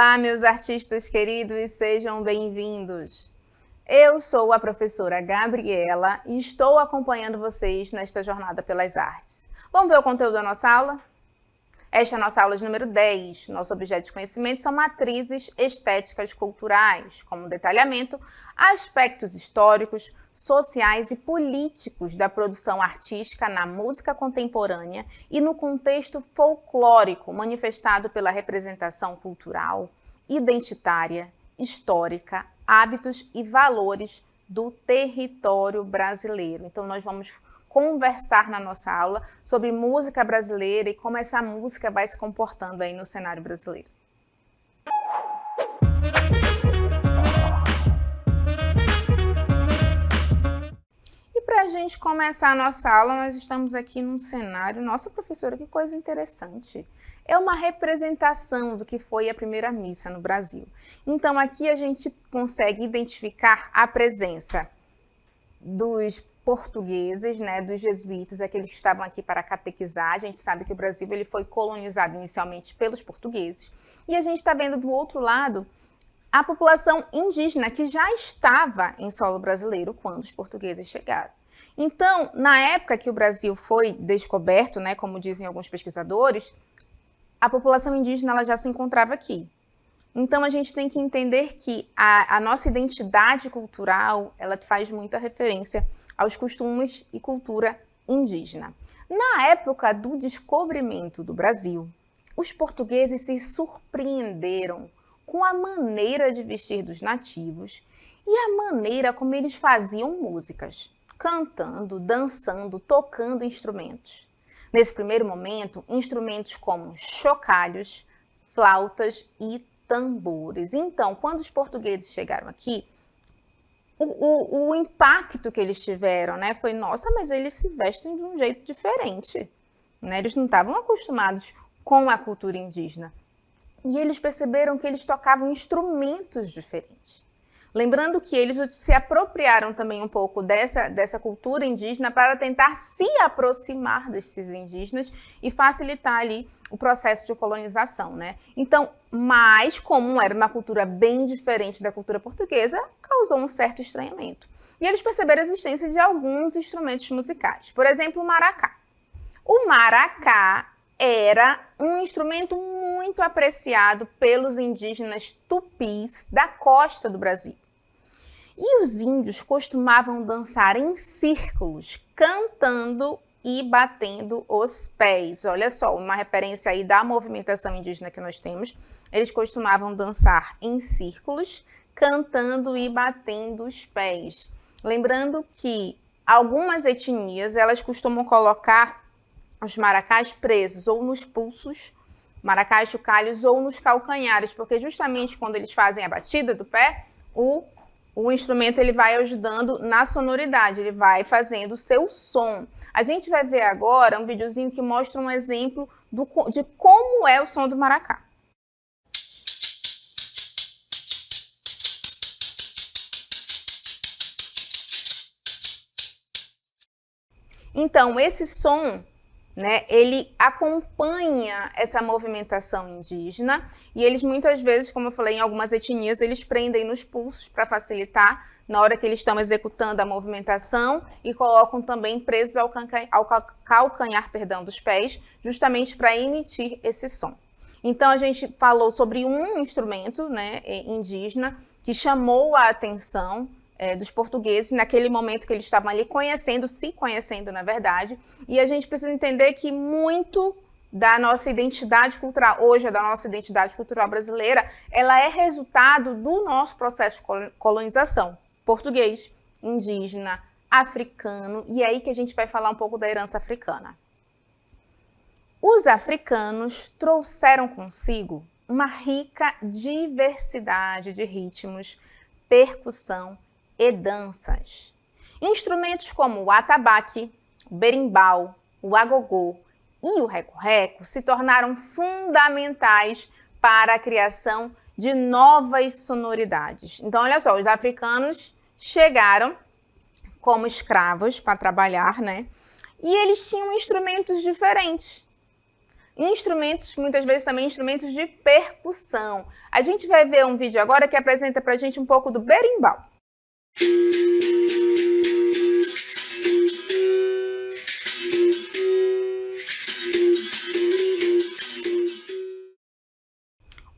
Olá, meus artistas queridos, sejam bem-vindos. Eu sou a professora Gabriela e estou acompanhando vocês nesta jornada pelas artes. Vamos ver o conteúdo da nossa aula? Esta é a nossa aula de número 10. Nosso objeto de conhecimento são matrizes estéticas culturais, como detalhamento, aspectos históricos, sociais e políticos da produção artística na música contemporânea e no contexto folclórico manifestado pela representação cultural, identitária, histórica, hábitos e valores do território brasileiro. Então, nós vamos conversar na nossa aula sobre música brasileira e como essa música vai se comportando aí no cenário brasileiro. E para a gente começar a nossa aula, nós estamos aqui num cenário, nossa professora, que coisa interessante. É uma representação do que foi a primeira missa no Brasil. Então aqui a gente consegue identificar a presença dos portugueses, né, dos jesuítas, aqueles que estavam aqui para catequizar. A gente sabe que o Brasil ele foi colonizado inicialmente pelos portugueses. E a gente está vendo do outro lado a população indígena que já estava em solo brasileiro quando os portugueses chegaram. Então, na época que o Brasil foi descoberto, né, como dizem alguns pesquisadores, a população indígena ela já se encontrava aqui. Então, a gente tem que entender que a nossa identidade cultural, ela faz muita referência aos costumes e cultura indígena. Na época do descobrimento do Brasil, os portugueses se surpreenderam com a maneira de vestir dos nativos e a maneira como eles faziam músicas, cantando, dançando, tocando instrumentos. Nesse primeiro momento, instrumentos como chocalhos, flautas e tambores. Então, quando os portugueses chegaram aqui, o impacto que eles tiveram, né, foi, nossa, mas eles se vestem de um jeito diferente, né? Eles não estavam acostumados com a cultura indígena. E eles perceberam que eles tocavam instrumentos diferentes. Lembrando que eles se apropriaram também um pouco dessa cultura indígena para tentar se aproximar desses indígenas e facilitar ali o processo de colonização, né? Então, mas como era uma cultura bem diferente da cultura portuguesa, causou um certo estranhamento. E eles perceberam a existência de alguns instrumentos musicais. Por exemplo, o maracá. O maracá era um instrumento muito apreciado pelos indígenas tupis da costa do Brasil. E os índios costumavam dançar em círculos, cantando e batendo os pés. Olha só, uma referência aí da movimentação indígena que nós temos. Eles costumavam dançar em círculos, cantando e batendo os pés. Lembrando que algumas etnias, elas costumam colocar os maracás presos ou nos pulsos, maracás chocalhos, ou nos calcanhares, porque justamente quando eles fazem a batida do pé, o instrumento ele vai ajudando na sonoridade, ele vai fazendo o seu som. A gente vai ver agora um videozinho que mostra um exemplo de como é o som do maracá. Então, esse som, né, ele acompanha essa movimentação indígena e eles muitas vezes, como eu falei, em algumas etnias, eles prendem nos pulsos para facilitar na hora que eles estão executando a movimentação e colocam também presos ao calcanhar dos pés, justamente para emitir esse som. Então, a gente falou sobre um instrumento, né, indígena que chamou a atenção dos portugueses, naquele momento que eles estavam ali se conhecendo, na verdade, e a gente precisa entender que muito da nossa identidade cultural, hoje da nossa identidade cultural brasileira, ela é resultado do nosso processo de colonização, português, indígena, africano, e é aí que a gente vai falar um pouco da herança africana. Os africanos trouxeram consigo uma rica diversidade de ritmos, percussão e danças. Instrumentos como o atabaque, o berimbau, o agogô e o reco-reco se tornaram fundamentais para a criação de novas sonoridades. Então, olha só, os africanos chegaram como escravos para trabalhar, né? E eles tinham instrumentos diferentes. instrumentos, muitas vezes também instrumentos de percussão. A gente vai ver um vídeo agora que apresenta pra gente um pouco do berimbau.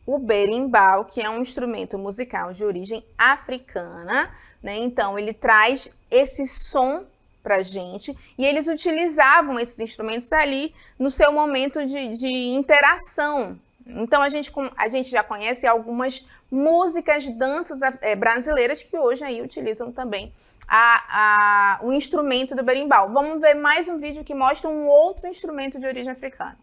O berimbau, que é um instrumento musical de origem africana, né? Então ele traz esse som pra gente, e eles utilizavam esses instrumentos ali no seu momento de interação. Então a gente já conhece algumas músicas, danças brasileiras que hoje aí utilizam também o instrumento do berimbau. Vamos ver mais um vídeo que mostra um outro instrumento de origem africana.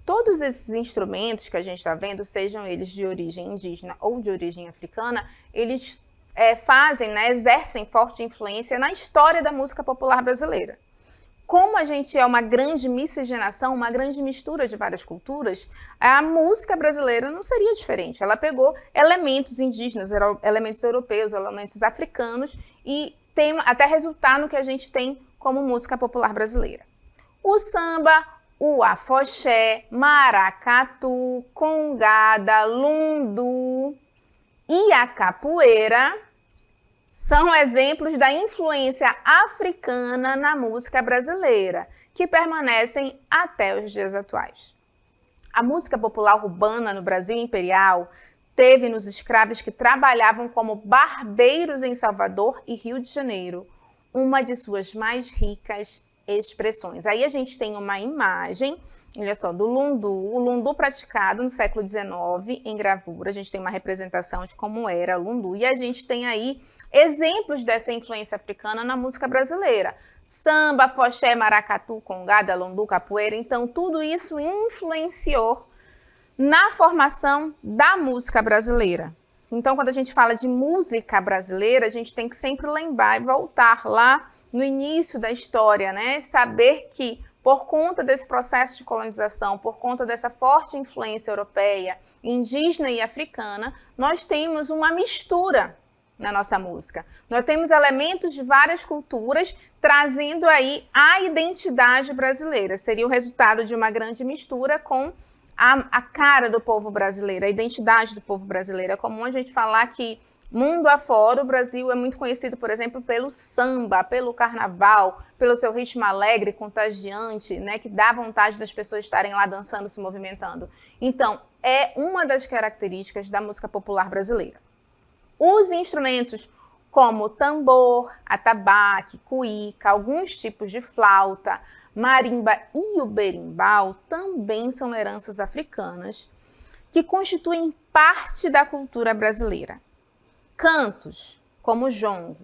Todos esses instrumentos que a gente está vendo, sejam eles de origem indígena ou de origem africana, eles fazem, né, exercem forte influência na história da música popular brasileira. Como a gente é uma grande miscigenação, uma grande mistura de várias culturas, a música brasileira não seria diferente. Ela pegou elementos indígenas, elementos europeus, elementos africanos e tem até resultar no que a gente tem como música popular brasileira. O samba, o afoxé, maracatu, congada, lundu e a capoeira são exemplos da influência africana na música brasileira, que permanecem até os dias atuais. A música popular urbana no Brasil imperial teve nos escravos que trabalhavam como barbeiros em Salvador e Rio de Janeiro, uma de suas mais ricas expressões. Aí a gente tem uma imagem, olha só, do lundu, o lundu praticado no século XIX em gravura. A gente tem uma representação de como era o lundu e a gente tem aí exemplos dessa influência africana na música brasileira. Samba, afoxé, maracatu, congada, lundu, capoeira. Então tudo isso influenciou na formação da música brasileira. Então quando a gente fala de música brasileira, a gente tem que sempre lembrar e voltar lá no início da história, né? Saber que, por conta desse processo de colonização, por conta dessa forte influência europeia, indígena e africana, nós temos uma mistura na nossa música. Nós temos elementos de várias culturas trazendo aí a identidade brasileira. Seria o resultado de uma grande mistura com a cara do povo brasileiro, a identidade do povo brasileiro. É comum a gente falar que mundo afora, o Brasil é muito conhecido, por exemplo, pelo samba, pelo carnaval, pelo seu ritmo alegre, contagiante, né, que dá vontade das pessoas estarem lá dançando, se movimentando. Então, é uma das características da música popular brasileira. Os instrumentos como tambor, atabaque, cuíca, alguns tipos de flauta, marimba e o berimbau também são heranças africanas que constituem parte da cultura brasileira. Cantos, como o jongo,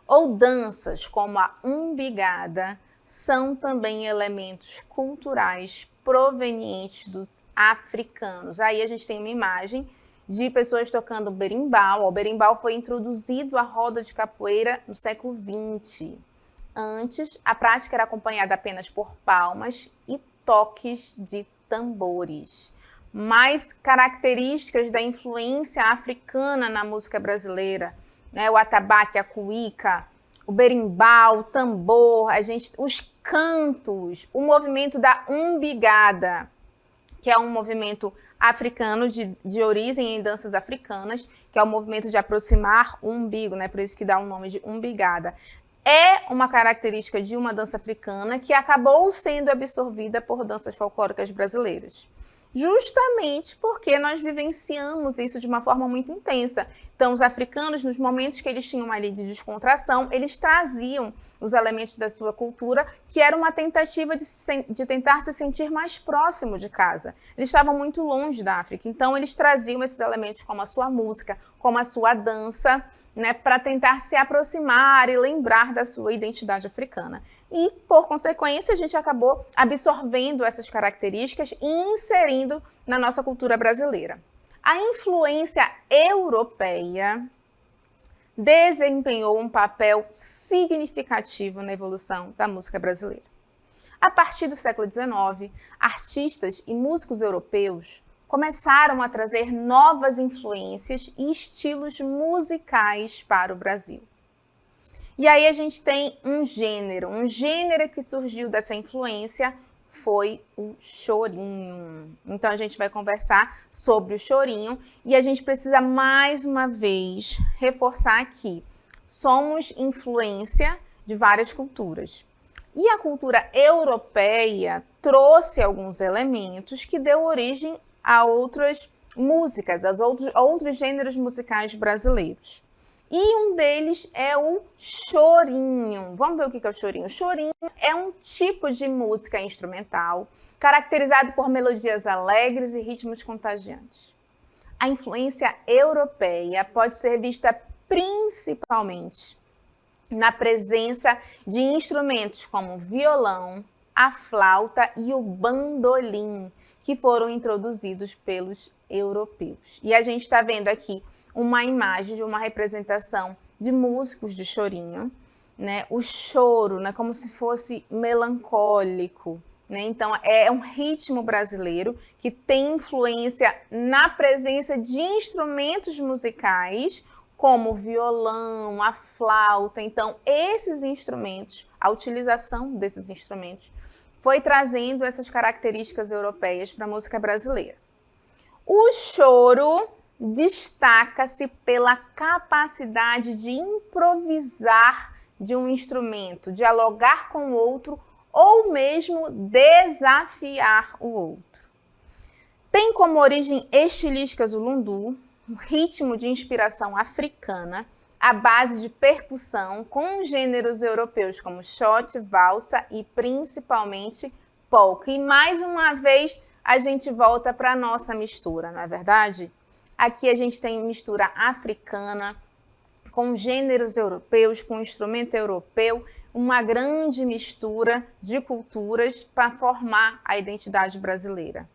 ou danças, como a umbigada, são também elementos culturais provenientes dos africanos. Aí a gente tem uma imagem de pessoas tocando berimbau. O berimbau foi introduzido à roda de capoeira no século XX. Antes, a prática era acompanhada apenas por palmas e toques de tambores. Mais características da influência africana na música brasileira, né? O atabaque, a cuíca, o berimbau, o tambor, os cantos, o movimento da umbigada, que é um movimento africano de origem em danças africanas, que é o movimento de aproximar o umbigo, né? Por isso que dá o nome de umbigada. É uma característica de uma dança africana que acabou sendo absorvida por danças folclóricas brasileiras. Justamente porque nós vivenciamos isso de uma forma muito intensa. Então, os africanos, nos momentos que eles tinham ali de descontração, eles traziam os elementos da sua cultura, que era uma tentativa de tentar se sentir mais próximo de casa. Eles estavam muito longe da África, então eles traziam esses elementos como a sua música, como a sua dança, né, para tentar se aproximar e lembrar da sua identidade africana. E, por consequência, a gente acabou absorvendo essas características e inserindo na nossa cultura brasileira. A influência europeia desempenhou um papel significativo na evolução da música brasileira. A partir do século XIX, artistas e músicos europeus começaram a trazer novas influências e estilos musicais para o Brasil. E aí a gente tem um gênero que surgiu dessa influência foi o chorinho. Então a gente vai conversar sobre o chorinho e a gente precisa mais uma vez reforçar aqui, somos influência de várias culturas. E a cultura europeia trouxe alguns elementos que deu origem a outras músicas, a outros gêneros musicais brasileiros. E um deles é o chorinho. Vamos ver o que é o chorinho? O chorinho é um tipo de música instrumental caracterizado por melodias alegres e ritmos contagiantes. A influência europeia pode ser vista principalmente na presença de instrumentos como o violão, a flauta e o bandolim, que foram introduzidos pelos europeus. E a gente está vendo aqui uma imagem de uma representação de músicos de chorinho, né? O choro, né? Como se fosse melancólico, né? Então é um ritmo brasileiro que tem influência na presença de instrumentos musicais como o violão, a flauta. Então esses instrumentos, a utilização desses instrumentos foi trazendo essas características europeias para a música brasileira. O choro destaca-se pela capacidade de improvisar de um instrumento, dialogar com o outro ou mesmo desafiar o outro. Tem como origem estilística o lundu, um ritmo de inspiração africana, à base de percussão com gêneros europeus como shot, valsa e principalmente polka. E mais uma vez a gente volta para a nossa mistura, não é verdade? Aqui a gente tem mistura africana com gêneros europeus, com instrumento europeu, uma grande mistura de culturas para formar a identidade brasileira.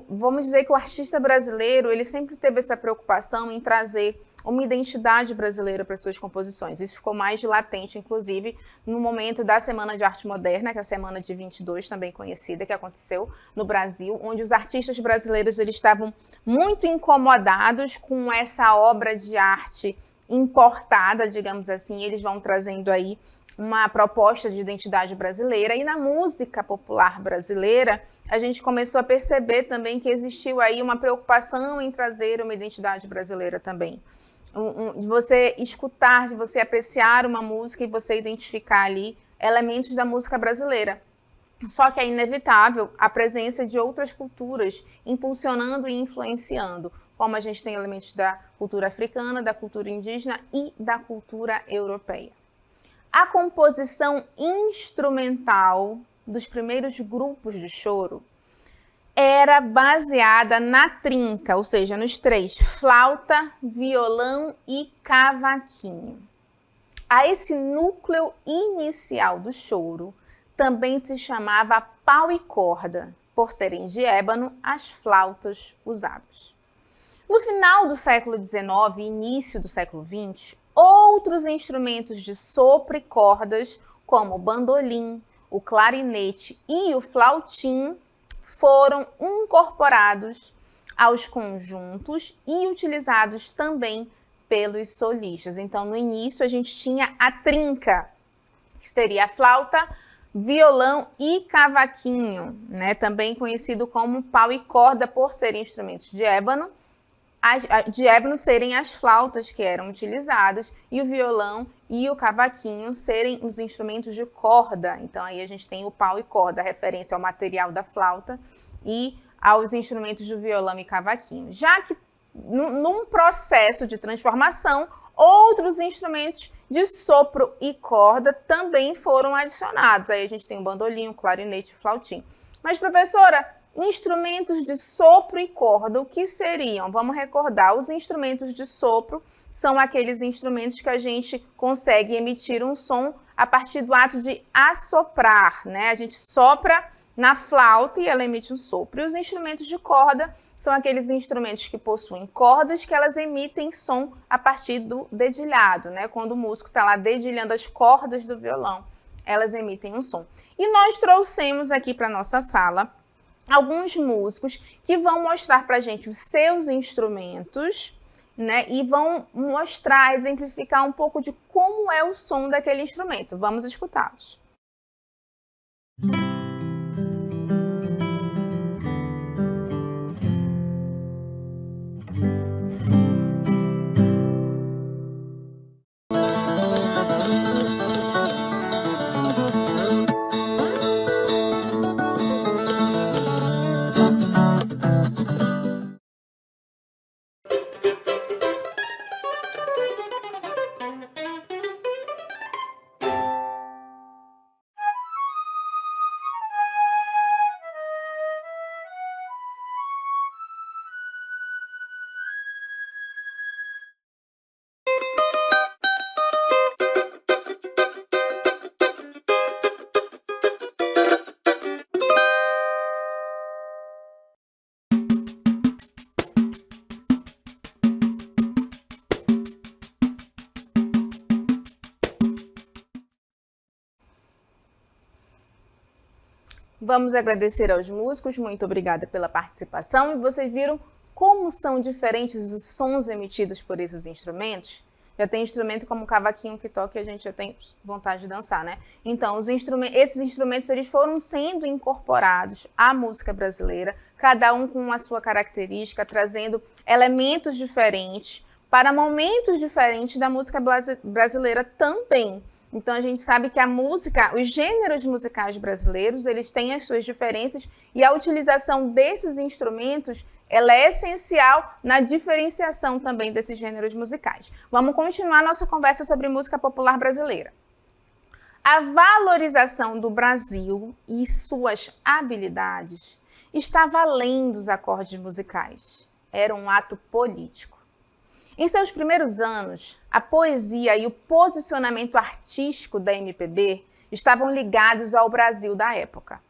Vamos dizer que o artista brasileiro ele sempre teve essa preocupação em trazer uma identidade brasileira para suas composições. Isso ficou mais latente, inclusive, no momento da Semana de Arte Moderna, que é a Semana de 22, também conhecida, que aconteceu no Brasil, onde os artistas brasileiros eles estavam muito incomodados com essa obra de arte importada, digamos assim. Eles vão trazendo aí uma proposta de identidade brasileira, e na música popular brasileira, a gente começou a perceber também que existiu aí uma preocupação em trazer uma identidade brasileira também. De você escutar, de você apreciar uma música e você identificar ali elementos da música brasileira. Só que é inevitável a presença de outras culturas impulsionando e influenciando, como a gente tem elementos da cultura africana, da cultura indígena e da cultura europeia. A composição instrumental dos primeiros grupos de choro era baseada na trinca, ou seja, nos três, flauta, violão e cavaquinho. A esse núcleo inicial do choro também se chamava pau e corda, por serem de ébano as flautas usadas. No final do século XIX e início do século XX, outros instrumentos de sopro e cordas, como o bandolim, o clarinete e o flautim, foram incorporados aos conjuntos e utilizados também pelos solistas. Então, no início, a gente tinha a trinca, que seria a flauta, violão e cavaquinho, né? Também conhecido como pau e corda, por serem instrumentos de ébano. De ébano serem as flautas que eram utilizadas e o violão e o cavaquinho serem os instrumentos de corda. Então aí a gente tem o pau e corda, referência ao material da flauta e aos instrumentos de violão e cavaquinho. Já que num processo de transformação, outros instrumentos de sopro e corda também foram adicionados. Aí a gente tem o bandolim, o clarinete e o flautim. Mas, professora, instrumentos de sopro e corda, o que seriam? Vamos recordar, os instrumentos de sopro são aqueles instrumentos que a gente consegue emitir um som a partir do ato de assoprar, né? A gente sopra na flauta e ela emite um sopro. E os instrumentos de corda são aqueles instrumentos que possuem cordas que elas emitem som a partir do dedilhado, né? Quando o músico está lá dedilhando as cordas do violão, elas emitem um som. E nós trouxemos aqui para a nossa sala alguns músicos que vão mostrar para a gente os seus instrumentos, né, e vão mostrar, exemplificar um pouco de como é o som daquele instrumento. Vamos escutá-los. Vamos agradecer aos músicos, muito obrigada pela participação. E vocês viram como são diferentes os sons emitidos por esses instrumentos? Já tem instrumento como o cavaquinho que toca e a gente já tem vontade de dançar, né? Então, esses instrumentos eles foram sendo incorporados à música brasileira, cada um com a sua característica, trazendo elementos diferentes para momentos diferentes da música brasileira também. Então a gente sabe que a música, os gêneros musicais brasileiros, eles têm as suas diferenças e a utilização desses instrumentos, ela é essencial na diferenciação também desses gêneros musicais. Vamos continuar nossa conversa sobre música popular brasileira. A valorização do Brasil e suas habilidades estava além dos acordes musicais. Era um ato político. Em seus primeiros anos, a poesia e o posicionamento artístico da MPB estavam ligados ao Brasil da época.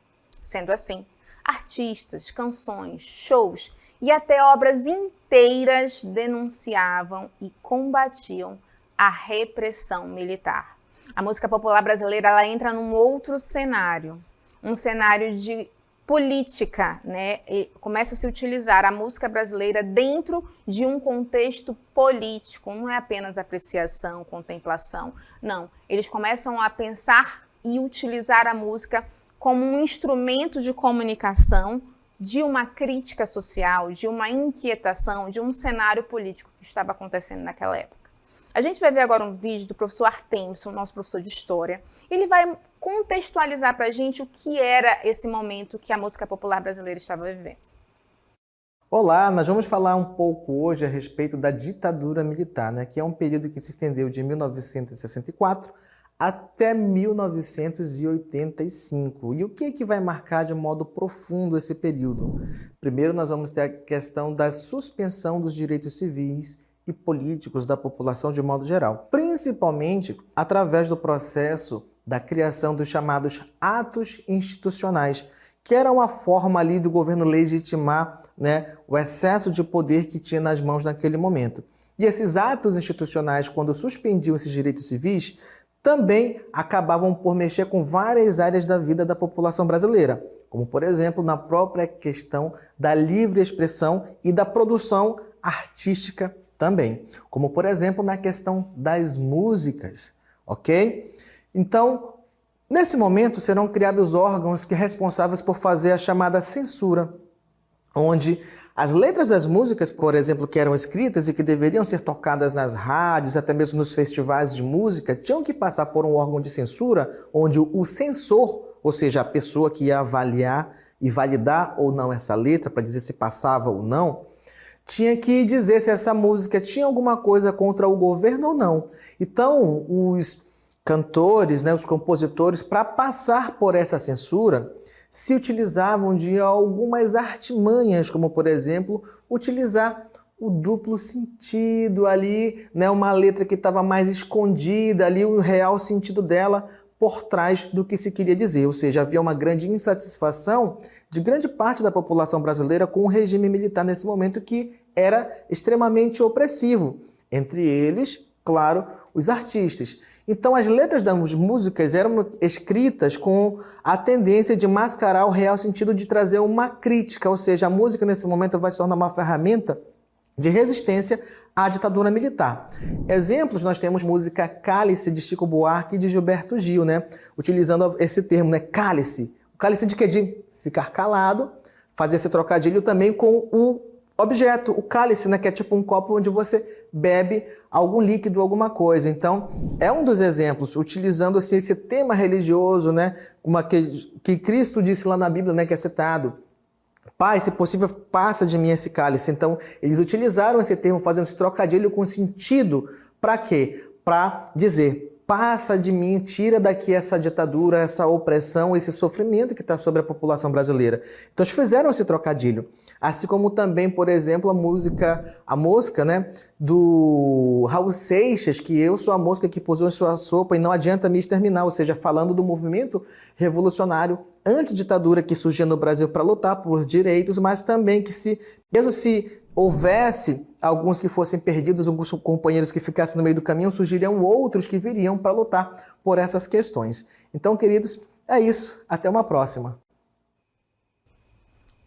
Sendo assim, artistas, canções, shows e até obras inteiras denunciavam e combatiam a repressão militar. A música popular brasileira ela entra num outro cenário, um cenário de política, né? E começa a se utilizar a música brasileira dentro de um contexto político, não é apenas apreciação, contemplação, não. Eles começam a pensar e utilizar a música como um instrumento de comunicação, de uma crítica social, de uma inquietação, de um cenário político que estava acontecendo naquela época. A gente vai ver agora um vídeo do professor Artemson, nosso professor de História. Ele vai contextualizar para a gente o que era esse momento que a música popular brasileira estava vivendo. Olá, nós vamos falar um pouco hoje a respeito da ditadura militar, né, que é um período que se estendeu de 1964 até 1985. E o que vai marcar de modo profundo esse período? Primeiro, nós vamos ter a questão da suspensão dos direitos civis e políticos da população de modo geral, principalmente através do processo da criação dos chamados atos institucionais, que era uma forma ali do governo legitimar, né, o excesso de poder que tinha nas mãos naquele momento. E esses atos institucionais, quando suspendiam esses direitos civis, também acabavam por mexer com várias áreas da vida da população brasileira, como, por exemplo, na própria questão da livre expressão e da produção artística também, como, por exemplo, na questão das músicas, ok? Então, nesse momento, serão criados órgãos que responsáveis por fazer a chamada censura, onde as letras das músicas, por exemplo, que eram escritas e que deveriam ser tocadas nas rádios, até mesmo nos festivais de música, tinham que passar por um órgão de censura, onde o censor, ou seja, a pessoa que ia avaliar e validar ou não essa letra, para dizer se passava ou não, tinha que dizer se essa música tinha alguma coisa contra o governo ou não. Então, os cantores, né, os compositores, para passar por essa censura, se utilizavam de algumas artimanhas, como, por exemplo, utilizar o duplo sentido ali, né, uma letra que estava mais escondida ali, o real sentido dela por trás do que se queria dizer. Ou seja, havia uma grande insatisfação de grande parte da população brasileira com o regime militar nesse momento que era extremamente opressivo. Entre eles, claro, os artistas. Então, as letras das músicas eram escritas com a tendência de mascarar o real sentido de trazer uma crítica, ou seja, a música nesse momento vai se tornar uma ferramenta de resistência à ditadura militar. Exemplos, nós temos música Cálice, de Chico Buarque e de Gilberto Gil, né? Utilizando esse termo, né? Cálice. O cálice de quê? De ficar calado, fazer esse trocadilho também com o objeto, o cálice, né? Que é tipo um copo onde você bebe algum líquido, alguma coisa. Então, é um dos exemplos, utilizando assim, esse tema religioso, né? Que Cristo disse lá na Bíblia, né? Que é citado. Pai, se possível, passa de mim esse cálice. Então, eles utilizaram esse termo, fazendo esse trocadilho com sentido. Para quê? Para dizer, passa de mim, tira daqui essa ditadura, essa opressão, esse sofrimento que está sobre a população brasileira. Então, eles fizeram esse trocadilho. Assim como também, por exemplo, a mosca, né, do Raul Seixas, que eu sou a mosca que pousou em sua sopa e não adianta me exterminar, ou seja, falando do movimento revolucionário antiditadura que surgia no Brasil para lutar por direitos, mas também que mesmo se houvesse alguns que fossem perdidos, alguns companheiros que ficassem no meio do caminho, surgiriam outros que viriam para lutar por essas questões. Então, queridos, é isso. Até uma próxima.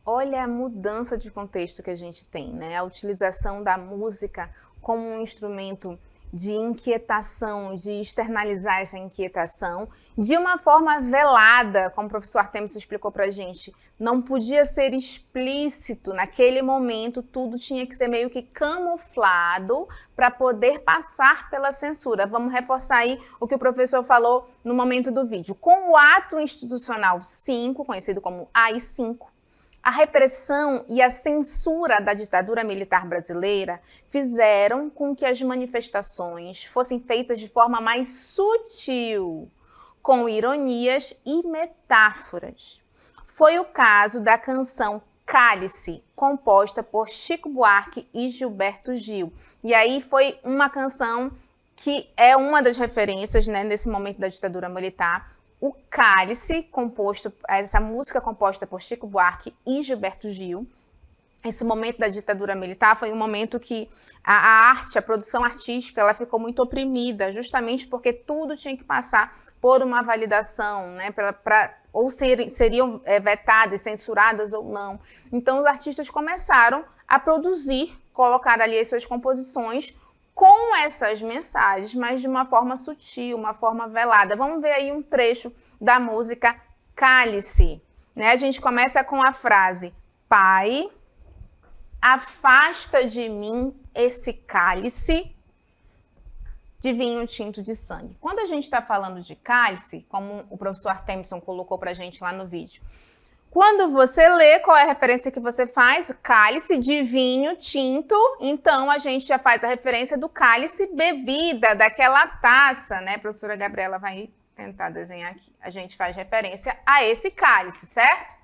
Olha a mudança de contexto que a gente tem, né? A utilização da música como um instrumento de inquietação, de externalizar essa inquietação, de uma forma velada, como o professor Artemis explicou pra gente. Não podia ser explícito naquele momento, tudo tinha que ser meio que camuflado para poder passar pela censura. Vamos reforçar aí o que o professor falou no momento do vídeo. Com o Ato Institucional 5, conhecido como AI-5, a repressão e a censura da ditadura militar brasileira fizeram com que as manifestações fossem feitas de forma mais sutil, com ironias e metáforas. Foi o caso da canção Cálice, composta por Chico Buarque e Gilberto Gil. E aí foi uma canção que é uma das referências, né, nesse momento da ditadura militar. O Cálice, essa música composta por Chico Buarque e Gilberto Gil. Esse momento da ditadura militar foi um momento que a produção artística, ela ficou muito oprimida, justamente porque tudo tinha que passar por uma validação, né, ou seriam vetadas, censuradas ou não. Então os artistas começaram a produzir, colocar ali as suas composições com essas mensagens, mas de uma forma sutil, uma forma velada. Vamos ver aí um trecho da música Cálice, né? A gente começa com a frase: Pai, afasta de mim esse cálice de vinho tinto de sangue. Quando a gente está falando de cálice, como o professor Artemison colocou para a gente lá no vídeo, quando você lê, qual é a referência que você faz? Cálice de vinho tinto, então a gente já faz a referência do cálice bebida, daquela taça, né? A professora Gabriela vai tentar desenhar aqui. A gente faz referência a esse cálice, certo?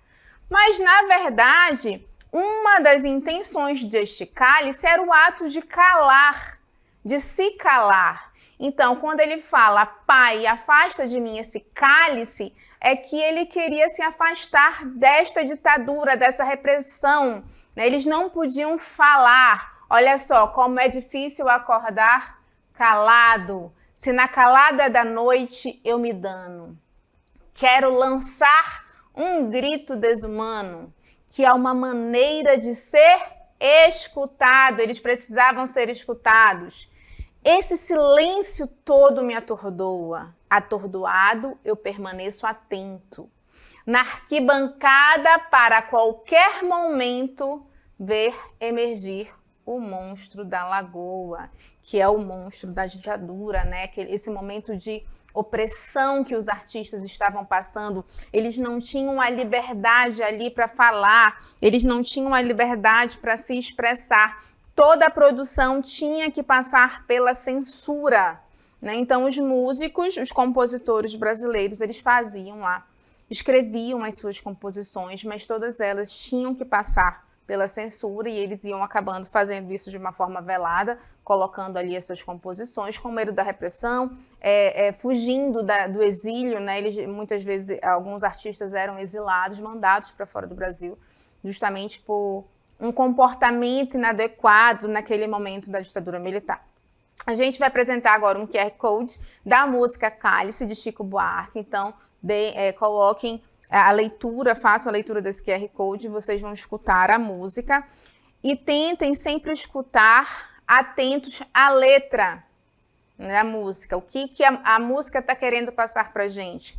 Mas, na verdade, uma das intenções deste cálice era o ato de calar, de se calar. Então, quando ele fala, Pai, afasta de mim esse cálice, é que ele queria se afastar desta ditadura, dessa repressão, né? Eles não podiam falar. Olha só, como é difícil acordar calado. Se na calada da noite eu me dano. Quero lançar um grito desumano, que é uma maneira de ser escutado. Eles precisavam ser escutados. Esse silêncio todo me atordoa. Atordoado, eu permaneço atento. Na arquibancada, para qualquer momento, ver emergir o monstro da lagoa, que é o monstro da ditadura, né? Esse momento de opressão que os artistas estavam passando. Eles não tinham a liberdade ali para falar, eles não tinham a liberdade para se expressar. Toda a produção tinha que passar pela censura, né? Então os músicos, os compositores brasileiros, eles faziam lá, escreviam as suas composições, mas todas elas tinham que passar pela censura e eles iam acabando fazendo isso de uma forma velada, colocando ali as suas composições com medo da repressão, fugindo do exílio, né? Muitas vezes, alguns artistas eram exilados, mandados para fora do Brasil, justamente por um comportamento inadequado naquele momento da ditadura militar. A gente vai apresentar agora um QR Code da música Cálice, de Chico Buarque. Então, coloquem a leitura, façam a leitura desse QR Code, vocês vão escutar a música. E tentem sempre escutar atentos à letra da música. O que a música está querendo passar para a gente.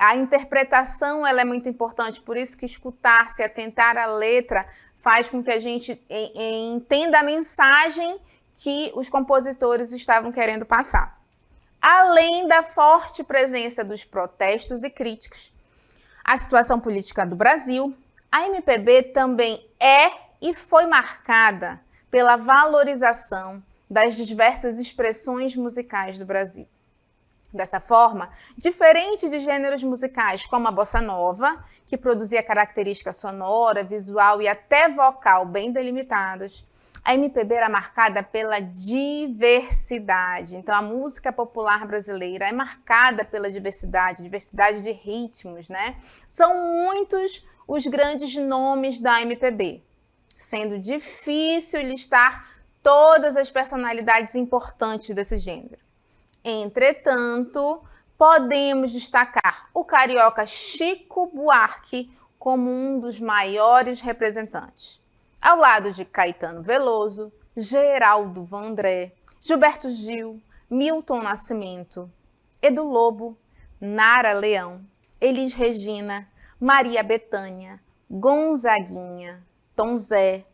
A interpretação ela é muito importante, por isso que escutar, se atentar à letra, faz com que a gente entenda a mensagem que os compositores estavam querendo passar. Além da forte presença dos protestos e críticas à situação política do Brasil, a MPB também é e foi marcada pela valorização das diversas expressões musicais do Brasil. Dessa forma, diferente de gêneros musicais como a bossa nova, que produzia característica sonora, visual e até vocal bem delimitadas, a MPB era marcada pela diversidade. Então, a música popular brasileira é marcada pela diversidade de ritmos, né? São muitos os grandes nomes da MPB, sendo difícil listar todas as personalidades importantes desse gênero. Entretanto, podemos destacar o carioca Chico Buarque como um dos maiores representantes, ao lado de Caetano Veloso, Geraldo Vandré, Gilberto Gil, Milton Nascimento, Edu Lobo, Nara Leão, Elis Regina, Maria Bethânia, Gonzaguinha, Tom Zé,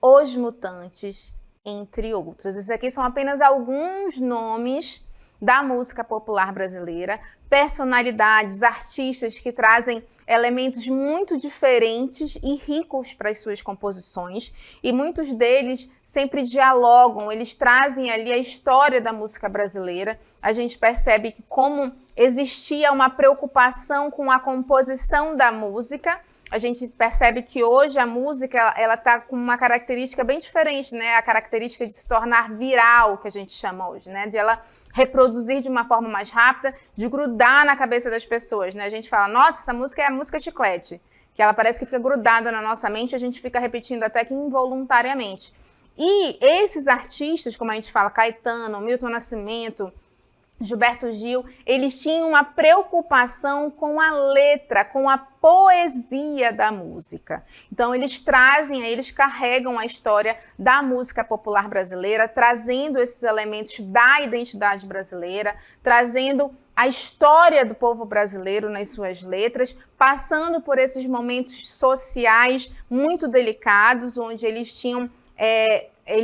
Os Mutantes, entre outros. Esses aqui são apenas alguns nomes da música popular brasileira, personalidades, artistas que trazem elementos muito diferentes e ricos para as suas composições, e muitos deles sempre dialogam, eles trazem ali a história da música brasileira. A gente percebe que como existia uma preocupação com a composição da música, a gente percebe que hoje a música ela está com uma característica bem diferente, né? A característica de se tornar viral, que a gente chama hoje, né? De ela reproduzir de uma forma mais rápida, de grudar na cabeça das pessoas, né? A gente fala, nossa, essa música é a música chiclete, que ela parece que fica grudada na nossa mente, a gente fica repetindo até que involuntariamente. E esses artistas, como a gente fala, Caetano, Milton Nascimento, Gilberto Gil, eles tinham uma preocupação com a letra, com a poesia da música. Então eles carregam a história da música popular brasileira, trazendo esses elementos da identidade brasileira, trazendo a história do povo brasileiro nas suas letras, passando por esses momentos sociais muito delicados, onde eles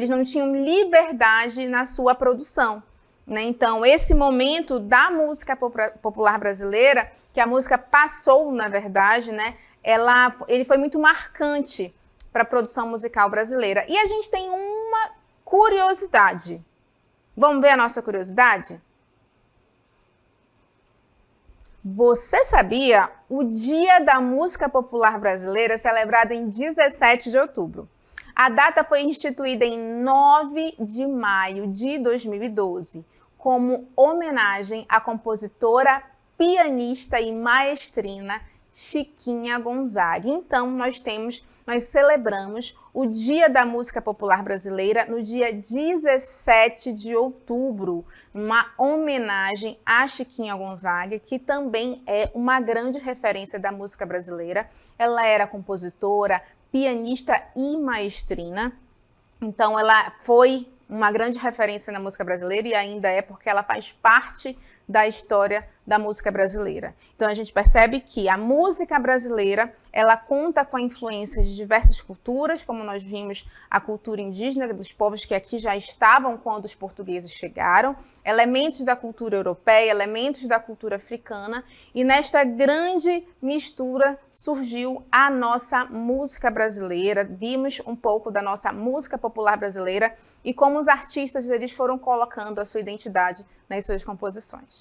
não tinham liberdade na sua produção. Então, esse momento da música popular brasileira, que a música passou, na verdade, né, ele foi muito marcante para a produção musical brasileira. E a gente tem uma curiosidade. Vamos ver a nossa curiosidade? Você sabia? O Dia da Música Popular Brasileira é celebrado em 17 de outubro. A data foi instituída em 9 de maio de 2012. Como homenagem à compositora, pianista e maestrina Chiquinha Gonzaga. Então, nós celebramos o Dia da Música Popular Brasileira no dia 17 de outubro, uma homenagem à Chiquinha Gonzaga, que também é uma grande referência da música brasileira. Ela era compositora, pianista e maestrina, então ela foi uma grande referência na música brasileira e ainda é porque ela faz parte da história da música brasileira. Então a gente percebe que a música brasileira, ela conta com a influência de diversas culturas, como nós vimos a cultura indígena dos povos que aqui já estavam quando os portugueses chegaram, elementos da cultura europeia, elementos da cultura africana, e nesta grande mistura surgiu a nossa música brasileira. Vimos um pouco da nossa música popular brasileira e como os artistas eles foram colocando a sua identidade nas suas composições.